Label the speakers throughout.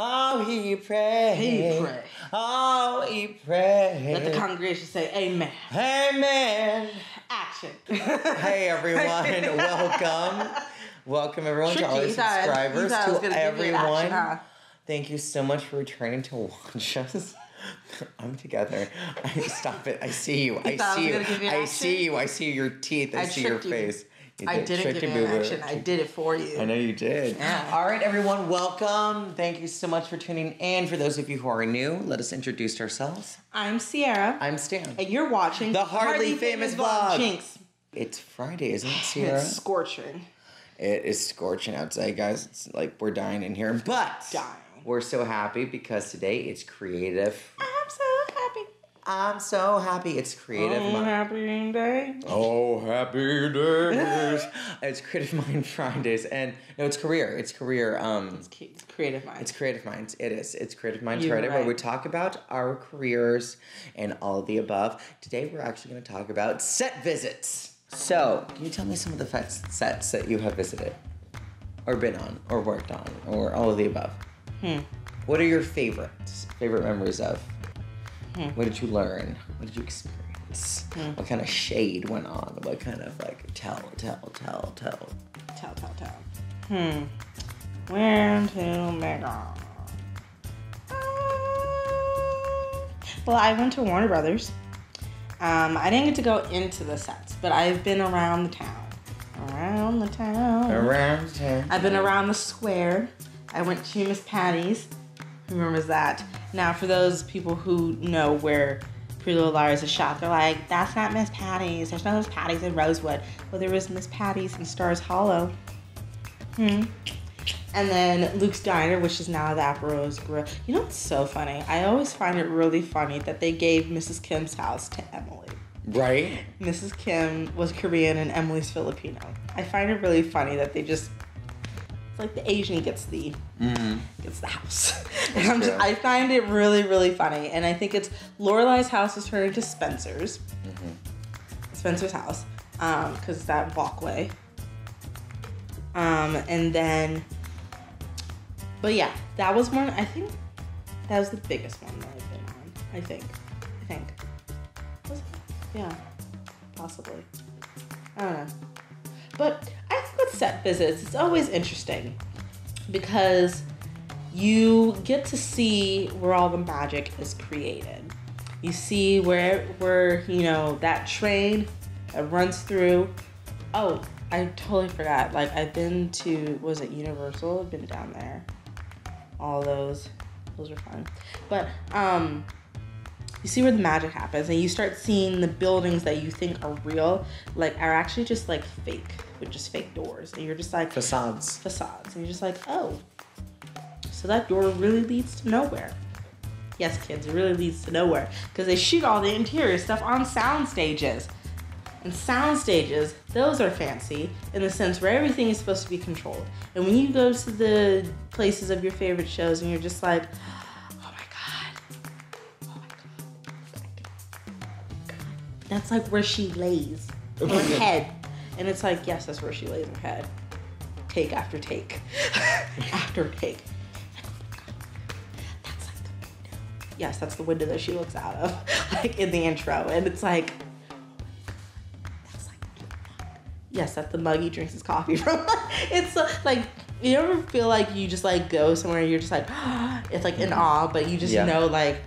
Speaker 1: Oh, he pray.
Speaker 2: He pray.
Speaker 1: Oh, he pray.
Speaker 2: Let the congregation say amen.
Speaker 1: Amen.
Speaker 2: Action.
Speaker 1: Hey, everyone. Welcome. Welcome, everyone, to all our subscribers. To everyone.
Speaker 2: Action, huh?
Speaker 1: Thank you so much for returning to watch us. I'm together. Stop it. I see you. I see you. I see you. I see your teeth. I see your face.
Speaker 2: I didn't give you an action. I did it for you.
Speaker 1: I know you did.
Speaker 2: Yeah.
Speaker 1: All right, everyone. Welcome. Thank you so much for tuning in. For those of you who are new, let us introduce ourselves.
Speaker 2: I'm Ceirra.
Speaker 1: I'm Stan.
Speaker 2: And you're watching
Speaker 1: the Hardly Famous Vlog.
Speaker 2: Jinx.
Speaker 1: It's Friday, isn't it, Ceirra?
Speaker 2: It's scorching.
Speaker 1: It is scorching outside, guys. It's like we're dying in here. But we're so happy because today it's creative.
Speaker 2: I'm so happy.
Speaker 1: I'm so happy. It's creative.
Speaker 2: Oh, happy day.
Speaker 1: Oh, happy days. It's Creative Mind Fridays. And no, it's career. It's career.
Speaker 2: It's Creative Minds.
Speaker 1: It's Creative Minds. It is. It's Creative Minds Friday, where we talk about our careers and all of the above. Today, we're actually going to talk about set visits. So, can you tell me some of the sets that you have visited? Or been on? Or worked on? Or all of the above? What are your favorites? Favorite memories of? What did you learn? What did you experience? What kind of shade went on? What kind of tell?
Speaker 2: Where to make on? Well, I went to Warner Brothers. I didn't get to go into the sets, but I've been around the town. Around the town. I've been around the square. I went to Miss Patty's. Who remembers that? Now, for those people who know where Pretty Little Liars is shot, they're like, that's not Miss Patty's. There's no Miss Patty's in Rosewood. Well, there was Miss Patty's in Stars Hollow. And then Luke's Diner, which is now the Apparos Grill. You know what's so funny? I always find it really funny that they gave Mrs. Kim's house to Emily.
Speaker 1: Right?
Speaker 2: Mrs. Kim was Korean and Emily's Filipino. I find it really funny that they just... like the Asian gets the house. And I find it really, really funny. And I think it's Lorelai's house is turning to Spencer's. Spencer's house. Because it's that walkway. And then, but yeah, that was one, I think that was the biggest one that I've been on. I think. Was it? Yeah. Possibly. I don't know. But I think with set visits, it's always interesting because you get to see where all the magic is created. You see where you know, that train that runs through. Oh, I totally forgot. Like, I've been to, was it Universal? I've been down there. All those are fun. But you see where the magic happens, and you start seeing the buildings that you think are real, like, are actually just like fake, with just fake doors, and you're just like facades, and you're just like, oh, so that door really leads to nowhere. Yes, kids, it really leads to nowhere because they shoot all the interior stuff on sound stages, and sound stages, those are fancy in the sense where everything is supposed to be controlled. And when you go to the places of your favorite shows, and you're just like, that's like where she lays her head. And it's like, yes, that's where she lays her head. Take after take. After take. That's like the window. Yes, that's the window that she looks out of, like in the intro. And it's like, that's like, yes, that's the mug he drinks his coffee from. It's like, you ever feel like you just like go somewhere and you're just like, it's like in awe, but you just know, like,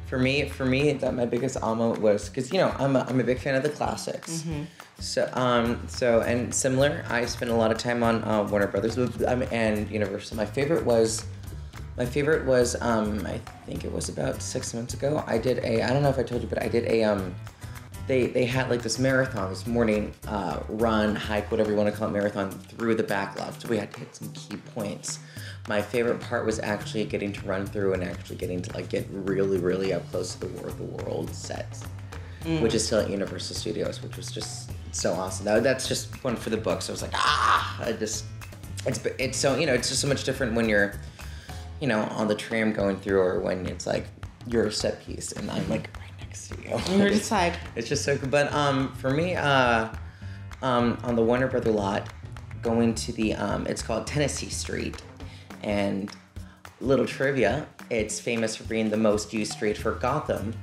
Speaker 1: For me, that my biggest awe was because, you know, I'm a big fan of the classics. So and similar, I spent a lot of time on Warner Brothers and Universal. My favorite was I think it was about 6 months ago. I don't know if I told you, but I did they had like this marathon, this morning run, hike, whatever you want to call it, marathon through the backlot. So we had to hit some key points. My favorite part was actually getting to run through and actually getting to like get really, really up close to the War of the World set, which is still at Universal Studios, which was just so awesome. That's just one for the books. I was like, it's so, you know, it's just so much different when you're, you know, on the tram going through, or when it's like you're a set piece and I'm like right next to you.
Speaker 2: And you're just like,
Speaker 1: it's just so good. But for me, on the Warner Brother lot, going to the it's called Tennessee Street. And little trivia, it's famous for being the most used street for Gotham,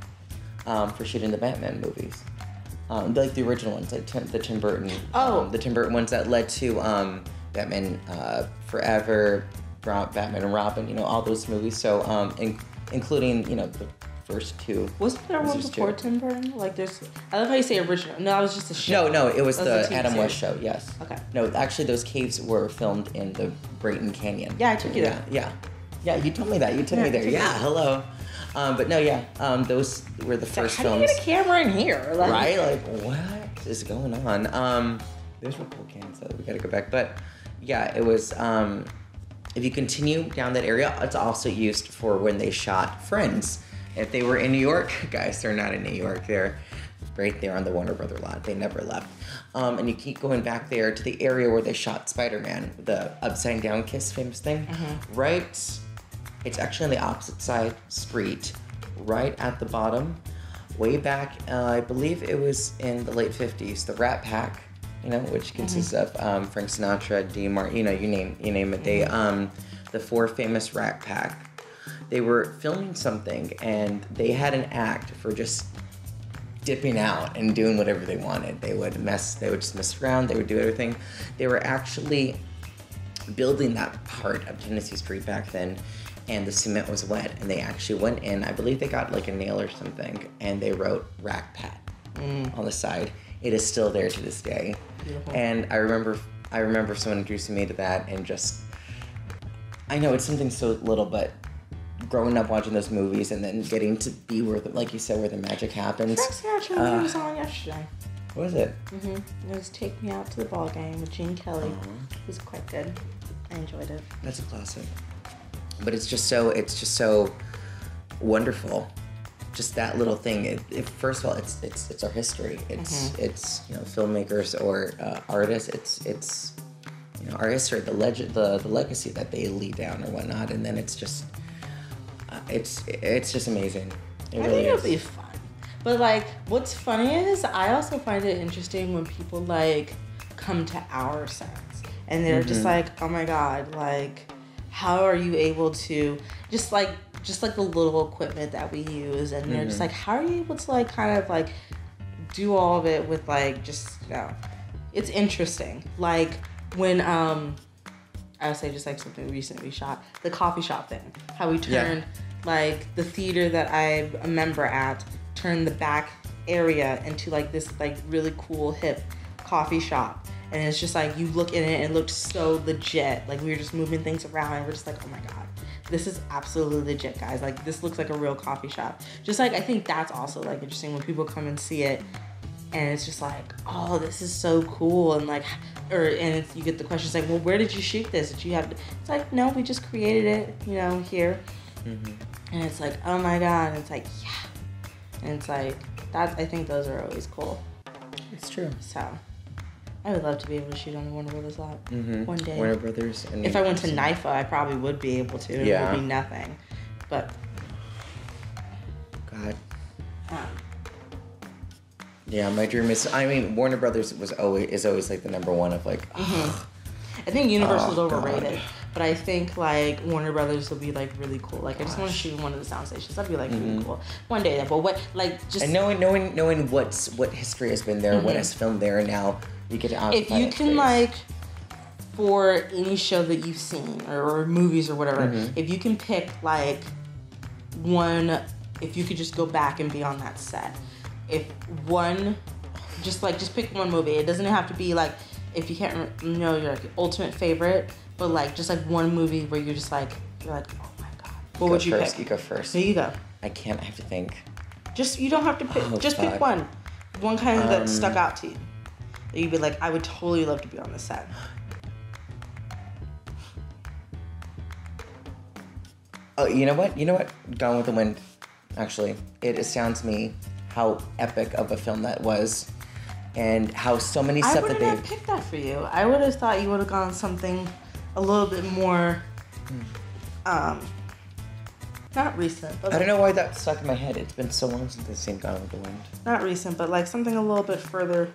Speaker 1: for shooting the Batman movies. Like the original ones, like the Tim Burton. The Tim Burton ones that led to Batman Forever, Batman and Robin, you know, all those movies. So, including, you know, the first two.
Speaker 2: Wasn't there one before Tim Burton? Like there's, I love how you say original. No, it was just a show.
Speaker 1: No, it was the Adam West show, yes.
Speaker 2: Okay.
Speaker 1: No, actually those caves were filmed in the Brayton Canyon.
Speaker 2: Yeah, I took you there.
Speaker 1: Yeah, you told me that. You took me there. Yeah, hello. But no, those were the first films.
Speaker 2: How do you get a camera in here?
Speaker 1: Like, right? Like, what is going on? Those were cool cans, so we gotta go back. But yeah, it was, if you continue down that area, it's also used for when they shot Friends. If they were in New York, guys, they're not in New York. They're right there on the Warner Brother lot. They never left. And you keep going back there to the area where they shot Spider-Man, the upside down kiss famous thing. Mm-hmm. Right, it's actually on the opposite side street, right at the bottom. Way back, I believe it was in the late 50s, the Rat Pack, you know, which consists of Frank Sinatra, Dean Martin, you know, you name it. They, the four famous Rat Pack. They were filming something and they had an act for just dipping out and doing whatever they wanted. They would just mess around, they would do everything. They were actually building that part of Tennessee Street back then, and the cement was wet, and they actually went in, I believe they got like a nail or something, and they wrote Rat Pat on the side. It is still there to this day. Beautiful. And I remember someone introducing me to that, and just, I know it's something so little, but growing up watching those movies and then getting to be where, like you said, where the magic happens.
Speaker 2: Frank Sinatra was on yesterday.
Speaker 1: What was it?
Speaker 2: It was Take Me Out to the Ball Game with Gene Kelly. It was quite good. I enjoyed it.
Speaker 1: That's a classic. But it's just so wonderful. Just that little thing. First of all, it's our history. It's you know, filmmakers or artists. It's you know, our history, the legend, the legacy that they leave down or whatnot, and then it's just. It's just amazing.
Speaker 2: I think it'll be fun. But like, what's funny is I also find it interesting when people like come to our sets and they're just like, oh my god, like, how are you able to just like the little equipment that we use, and they're just like, how are you able to like kind of like do all of it with like just, you know, it's interesting. Like when I would say just like something recently shot, the coffee shop thing, how we turned like the theater that I'm a member at, turned the back area into like this like really cool hip coffee shop, and it's just like you look in it and it looked so legit. Like we were just moving things around and we're just like, oh my god, this is absolutely legit, guys. Like this looks like a real coffee shop. Just like I think that's also like interesting when people come and see it, and it's just like, oh, this is so cool, and like. You get the questions like, well, where did you shoot this? Did you have to? It's like, no, we just created it, you know, here. And it's like, oh my god. And it's like, yeah. And it's like, that. I think those are always cool.
Speaker 1: It's true.
Speaker 2: So, I would love to be able to shoot on the Warner Brothers lot one day.
Speaker 1: Warner Brothers. And
Speaker 2: if I went to NIFA, I probably would be able to. It would be nothing. But.
Speaker 1: God. Yeah, my dream is. I mean, Warner Brothers is always like the number one of like.
Speaker 2: I think Universal's overrated, but I think like Warner Brothers will be like really cool. Like I just want to shoot in one of the sound stations. That'd be like really cool one day. But what like just
Speaker 1: and knowing what history has been there, what has filmed there, and now you get to occupy
Speaker 2: if you can space. Like for any show that you've seen or movies or whatever, if you can pick like one, if you could just go back and be on that set. If one, just pick one movie. It doesn't have to be like, if you can't know your like, ultimate favorite, but like just like one movie where you're like, oh my god. What would you pick?
Speaker 1: You go first.
Speaker 2: Here you go.
Speaker 1: I can't. I have to think.
Speaker 2: You don't have to pick. Pick one. One kind that stuck out to you. That you'd be like, I would totally love to be on this set.
Speaker 1: Oh, you know what? Gone with the Wind. Actually, it astounds me how epic of a film that was, and how so many stuff that they.
Speaker 2: I wouldn't have picked that for you. I would have thought you would have gone something a little bit more, not recent. But
Speaker 1: I don't know why that stuck in my head. It's been so long since I've seen Gone with the Wind.
Speaker 2: Not recent, but like something a little bit further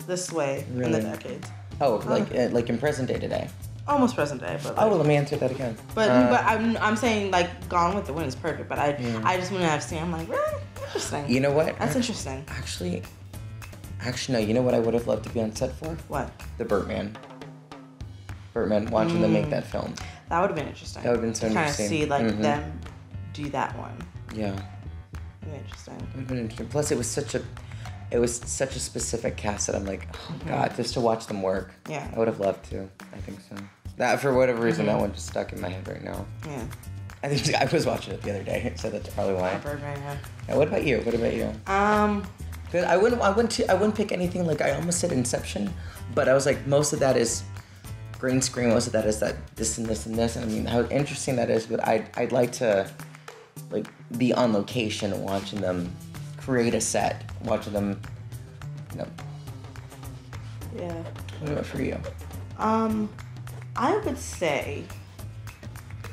Speaker 2: this way in the decades.
Speaker 1: Oh, like in present day today.
Speaker 2: almost present day, but like,
Speaker 1: Oh, well, let me answer that again.
Speaker 2: but I'm saying like Gone with the Wind is perfect, but I just wouldn't have seen. I'm like, really interesting.
Speaker 1: You know what?
Speaker 2: That's interesting.
Speaker 1: Actually, no. You know what I would have loved to be on set for?
Speaker 2: What?
Speaker 1: The Birdman. Watching them make that film.
Speaker 2: That would have been interesting.
Speaker 1: That would have been so interesting.
Speaker 2: Kind of see like them do that one.
Speaker 1: Yeah.
Speaker 2: Interesting.
Speaker 1: It would have been interesting. Plus, it was such a specific cast that I'm like, oh god, just to watch them work.
Speaker 2: Yeah.
Speaker 1: I would have loved to. I think so. That for whatever reason, that one just stuck in my head right now.
Speaker 2: Yeah.
Speaker 1: I think I was watching it the other day, so that's probably why.
Speaker 2: Birdman, yeah.
Speaker 1: Now, what about you? Cause I wouldn't pick anything. Like I almost said Inception, but I was like, most of that is green screen. Most of that is that this and this and this. And I mean, how interesting that is. But I'd like to like be on location watching them create a set, watching them.
Speaker 2: Yeah.
Speaker 1: What about for you?
Speaker 2: I would say,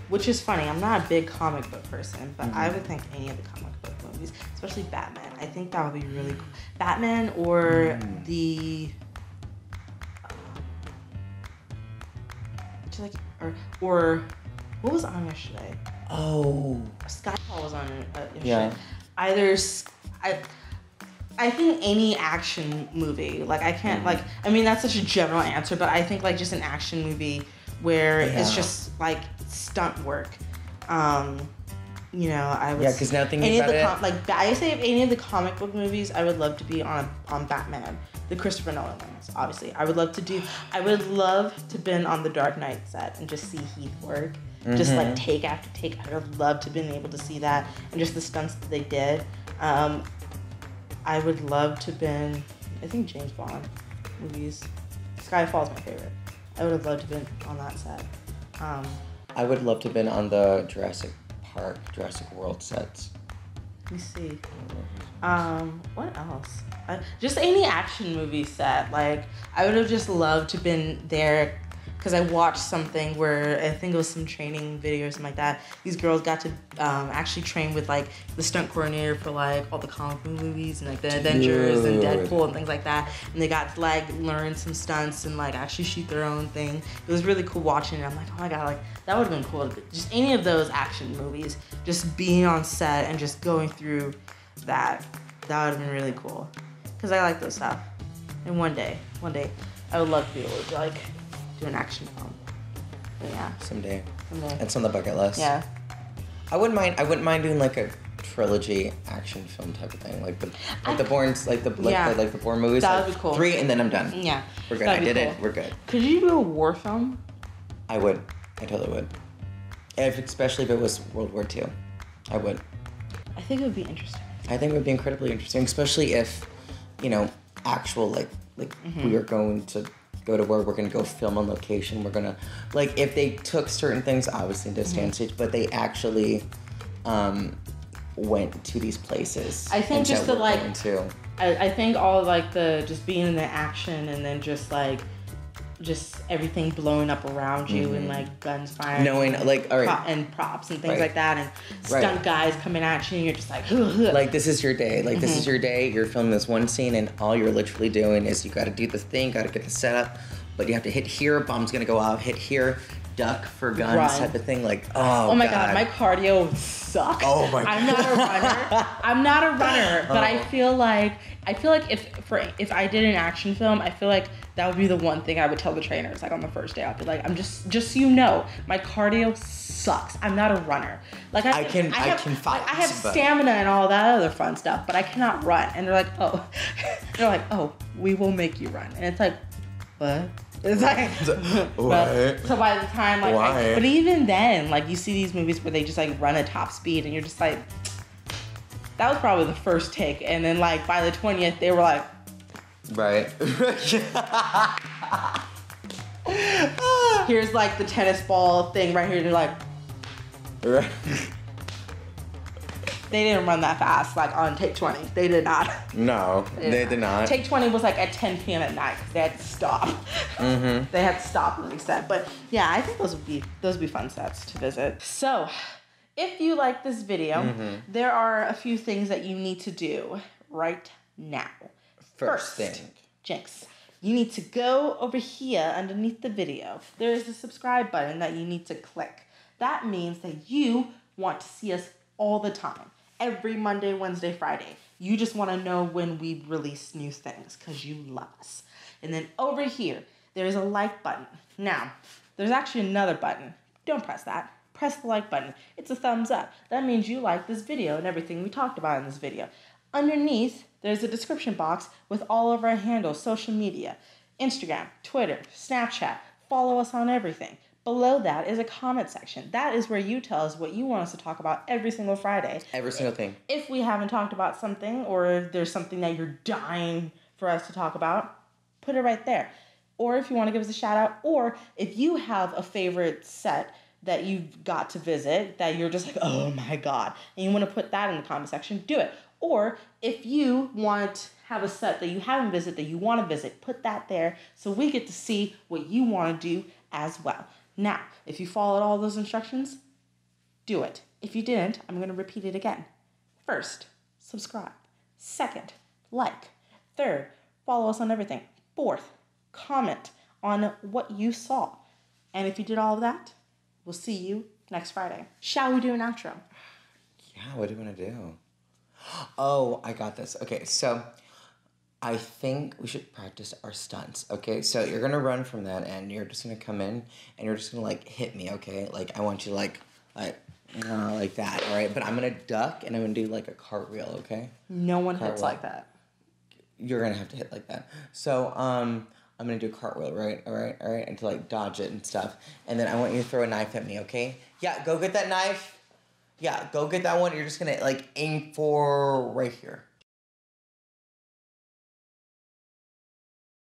Speaker 2: which is funny, I'm not a big comic book person, but I would think any of the comic book movies, especially Batman, I think that would be really cool. Batman or the, or what was on yesterday?
Speaker 1: Oh.
Speaker 2: Skyfall was on yesterday.
Speaker 1: Yeah.
Speaker 2: I think any action movie, like I can't like, I mean that's such a general answer, but I think like just an action movie where it's just like stunt work. You know, I was
Speaker 1: because now thinking about it,
Speaker 2: I say if any of the comic book movies, I would love to be on Batman, the Christopher Nolan ones. Obviously, I would love to been on the Dark Knight set and just see Heath work, just like take after take. I would have loved to been able to see that and just the stunts that they did. I would love to been, I think James Bond movies. Skyfall is my favorite. I would have loved to been on that set.
Speaker 1: I would love to have been on the Jurassic World sets.
Speaker 2: Let me see. What else? Just any action movie set. Like, I would have just loved to been there because I watched something where I think it was some training video or something like that. These girls got to actually train with like the stunt coordinator for like all the comic book movies and like the Avengers and Deadpool and things like that. And they got to like learn some stunts and like actually shoot their own thing. It was really cool watching it. I'm like, oh my god, like that would have been cool. Just any of those action movies, just being on set and just going through that would have been really cool. Because I like those stuff. And one day, I would love to be able to like do an action film. But yeah.
Speaker 1: Someday. It's on the bucket list.
Speaker 2: Yeah.
Speaker 1: I wouldn't mind doing like a trilogy action film type of thing, like the Bourne movies.
Speaker 2: That would be cool.
Speaker 1: 3 and then I'm done.
Speaker 2: Yeah.
Speaker 1: We're good. I did it. We're good.
Speaker 2: Could you do a war film?
Speaker 1: I would. I totally would. Especially if it was World War II. I would.
Speaker 2: I think it would be interesting.
Speaker 1: I think it would be incredibly interesting, especially if, actual like we are going to go to war, we're going to go film on location, we're going to, like, if they took certain things, obviously, into stand stage, but they actually went to these places.
Speaker 2: I think just the, like, I think all, like, the, just being in the action and then just, like, just everything blowing up around you and, like, guns firing.
Speaker 1: Knowing, like, all right.
Speaker 2: And props and things like that and stunt guys coming at you and you're just like,
Speaker 1: like, this is your day. Like, this is your day. You're filming this one scene and all you're literally doing is you got to do the thing, got to get the setup, but you have to hit here, bomb's going to go off, hit here, duck for guns type of thing. Like, oh
Speaker 2: my God, my cardio would suck.
Speaker 1: Oh my God.
Speaker 2: I'm not a runner, but I feel like if I did an action film, I feel like that would be the one thing I would tell the trainers, like on the first day. I'd be like, I'm just so you know, my cardio sucks. I'm not a runner. Like I can fight. I have stamina and all that other fun stuff, but I cannot run. And they're like, oh, we will make you run. And it's like, what? It's like, what? So by the time, like, but even then, like, you see these movies where they just like run at top speed, and you're just like, that was probably the first take, and then like by the 20th, they were like,
Speaker 1: right.
Speaker 2: Here's like the tennis ball thing right here. They're like,
Speaker 1: right.
Speaker 2: They didn't run that fast, like on take 20. They did not.
Speaker 1: No, they did not.
Speaker 2: Take 20 was like at 10 p.m. at night because they had to stop. They had to stop and reset. But yeah, I think those would be fun sets to visit. So, if you like this video, there are a few things that you need to do right now.
Speaker 1: First thing.
Speaker 2: Jinx. you need to go over here underneath the video. There is a subscribe button that you need to click. That means that you want to see us all the time. Every Monday, Wednesday, Friday. You just want to know when we release new things because you love us. And then over here, there's a like button. Now, there's actually another button. Don't press that. Press the like button. It's a thumbs up. That means you like this video and everything we talked about in this video. Underneath, there's a description box with all of our handles, social media, Instagram, Twitter, Snapchat. Follow us on everything. Below that is a comment section. That is where you tell us what you want us to talk about every single Friday.
Speaker 1: Every single thing.
Speaker 2: If we haven't talked about something, or if there's something that you're dying for us to talk about, put it right there. Or if you want to give us a shout out, or if you have a favorite set that you've got to visit that you're just like, oh my God, and you want to put that in the comment section, do it. Or if you want to have a set that you haven't visited that you want to visit, put that there so we get to see what you want to do as well. Now, if you followed all those instructions, do it. If you didn't, I'm going to repeat it again. First, subscribe. Second, like. Third, follow us on everything. Fourth, comment on what you saw. And if you did all of that, we'll see you next Friday. Shall we do an outro?
Speaker 1: Yeah, what do you want to do? Oh, I got this. Okay, so I think we should practice our stunts, okay? So you're going to run from that end. You're just going to come in, and you're just going to, like, hit me, okay? Like, I want you, like that, all right? But I'm going to duck, and I'm going to do, like, a cartwheel, okay?
Speaker 2: No one hits like that.
Speaker 1: You're going to have to hit like that. So, I'm going to do a cartwheel, right? All right? And to, like, dodge it and stuff. And then I want you to throw a knife at me, okay? Yeah, go get that knife. Yeah, go get that one. You're just going to, like, aim for right here.